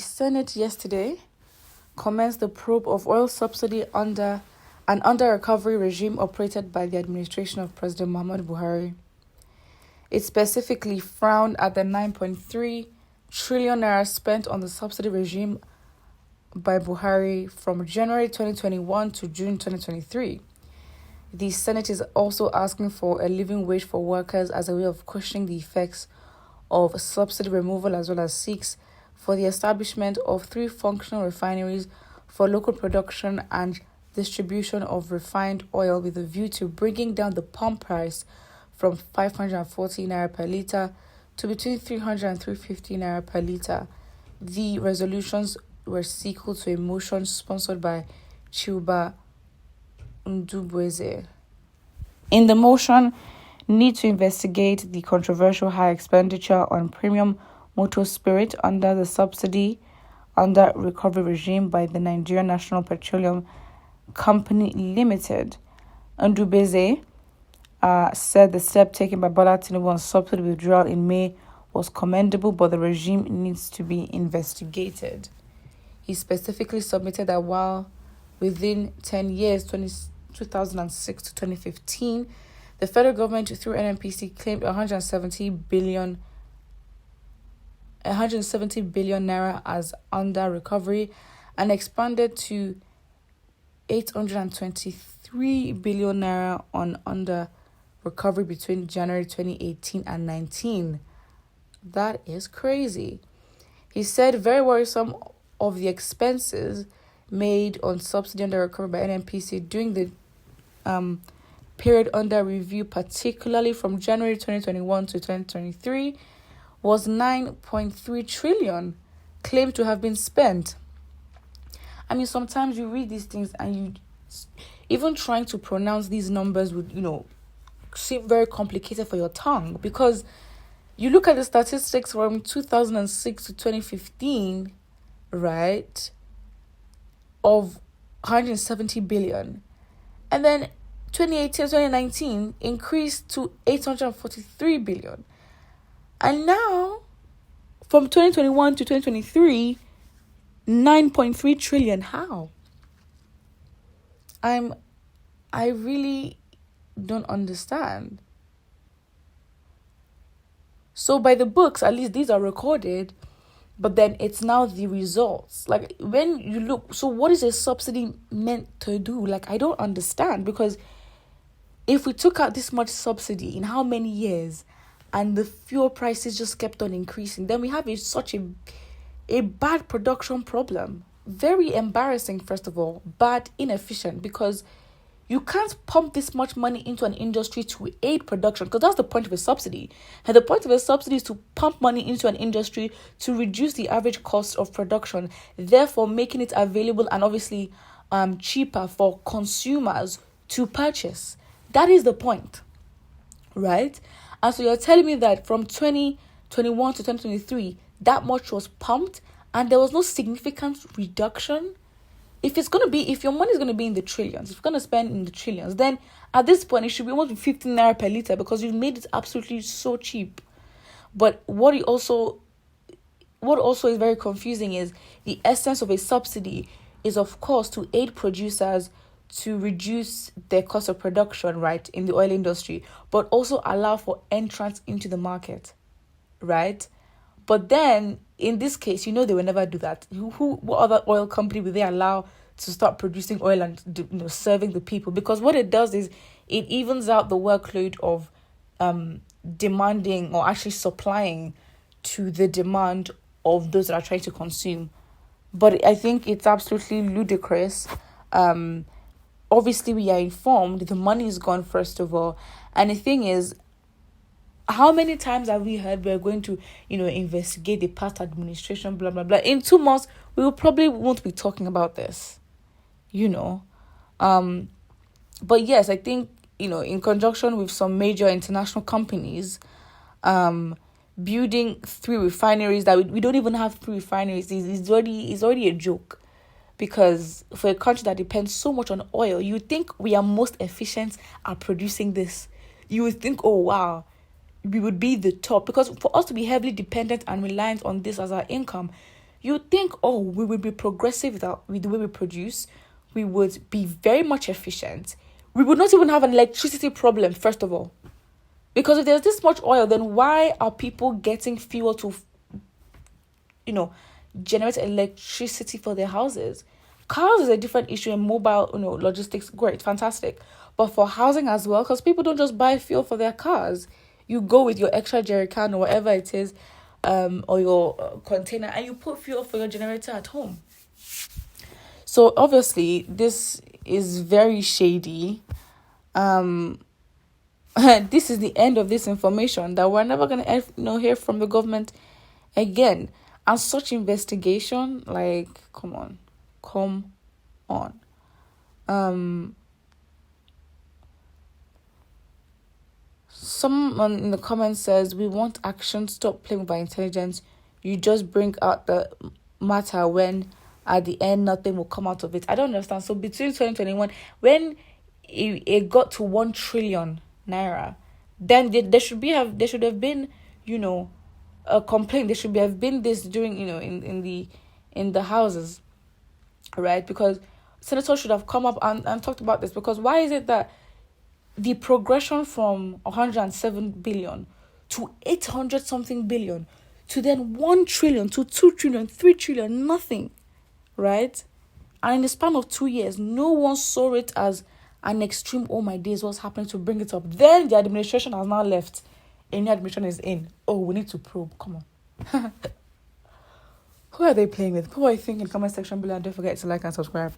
Senate yesterday commenced the probe of oil subsidy under an under-recovery regime operated by the administration of President Muhammadu Buhari. It specifically frowned at the 9.3 trillion naira spent on the subsidy regime by Buhari from January 2021 to June 2023. The Senate is also asking for a living wage for workers as a way of cushioning the effects of subsidy removal, as well as seeks for the establishment of 3 functional refineries for local production and distribution of refined oil with a view to bringing down the pump price from 540 naira per litre to between 300 and 350 naira per litre. The resolutions were sequel to a motion sponsored by Tinubu'S. In the motion, need to investigate the controversial high expenditure on premium motor spirit under the subsidy under recovery regime by the Nigerian National Petroleum Company Limited. Tinubu'S said the step taken by Bola Tinubu on subsidy withdrawal in May was commendable, but the regime needs to be investigated. He specifically submitted that while within 10 years, 2006 to 2015, the federal government through NNPC claimed 170 billion naira as under recovery and expanded to 823 billion naira on under recovery between January 2018 and 19. That is crazy. He said very worrisome of the expenses made on subsidy under recovery by NNPC during the period under review, particularly from January 2021 to 2023, was 9.3 trillion claimed to have been spent. I mean, sometimes you read these things and you even trying to pronounce these numbers would, seem very complicated for your tongue, because you look at the statistics from 2006 to 2015, right, of 170 billion. And then 2018, 2019 increased to 843 billion. And now, from 2021 to 2023, 9.3 trillion. How? I really don't understand. So by the books, at least these are recorded, but then it's now the results. Like, when you look, so what is a subsidy meant to do? Like, I don't understand, because if we took out this much subsidy in how many years and the fuel prices just kept on increasing, then we have such a bad production problem. Very embarrassing, first of all, bad, inefficient, because you can't pump this much money into an industry to aid production, because that's the point of a subsidy. And the point of a subsidy is to pump money into an industry to reduce the average cost of production, therefore making it available and obviously cheaper for consumers to purchase. That is the point, right? And so you're telling me that from 2021 to 2023, that much was pumped and there was no significant reduction? If your money is going to be in the trillions, if you're going to spend in the trillions, then at this point, it should be almost 15 naira per litre, because you've made it absolutely so cheap. But what also is very confusing is the essence of a subsidy is, of course, to aid producers to reduce their cost of production, right, in the oil industry, but also allow for entrance into the market, right? But then, in this case, they will never do that. What other oil company will they allow to start producing oil and serving the people? Because what it does is it evens out the workload of demanding or actually supplying to the demand of those that are trying to consume. But I think it's absolutely ludicrous. Obviously, we are informed. The money is gone, first of all. And the thing is, how many times have we heard we're going to, investigate the past administration, blah, blah, blah. In 2 months, we probably won't be talking about this, But yes, I think, in conjunction with some major international companies, building 3 refineries that we don't even have 3 refineries is already a joke. Because for a country that depends so much on oil, you would think we are most efficient at producing this. You would think, oh, wow, we would be the top. Because for us to be heavily dependent and reliant on this as our income, You think, oh, we will be progressive with the way we produce. We would be very much efficient. We would not even have an electricity problem, first of all. Because if there's this much oil, then why are people getting fuel to, generate electricity for their houses? Cars is a different issue, and mobile, logistics, great, fantastic. But for housing as well, because people don't just buy fuel for their cars. You go with your extra jerry can or whatever it is, or your container, and you put fuel for your generator at home. So obviously, this is very shady. This is the end of this information that we're never gonna hear from the government again. And such investigation, like, come on. Someone in the comments says, we want action, stop playing with our intelligence. You just bring out the matter when at the end nothing will come out of it. I don't understand. So between 2021, when it got to 1 trillion naira, then there should have been, a complaint. There should have been this during, in the houses, right? Because senators should have come up and talked about this. Because why is it that the progression from 107 billion to 800 something billion to then 1 trillion to 2 trillion, 3 trillion, nothing, right? And in the span of 2 years, no one saw it as an extreme, oh my days, what's happening, to bring it up. Then the administration has now left. A new administration is in. Oh, we need to probe. Come on. Who are they playing with? Who are you thinking? Comment section below, and don't forget to like and subscribe.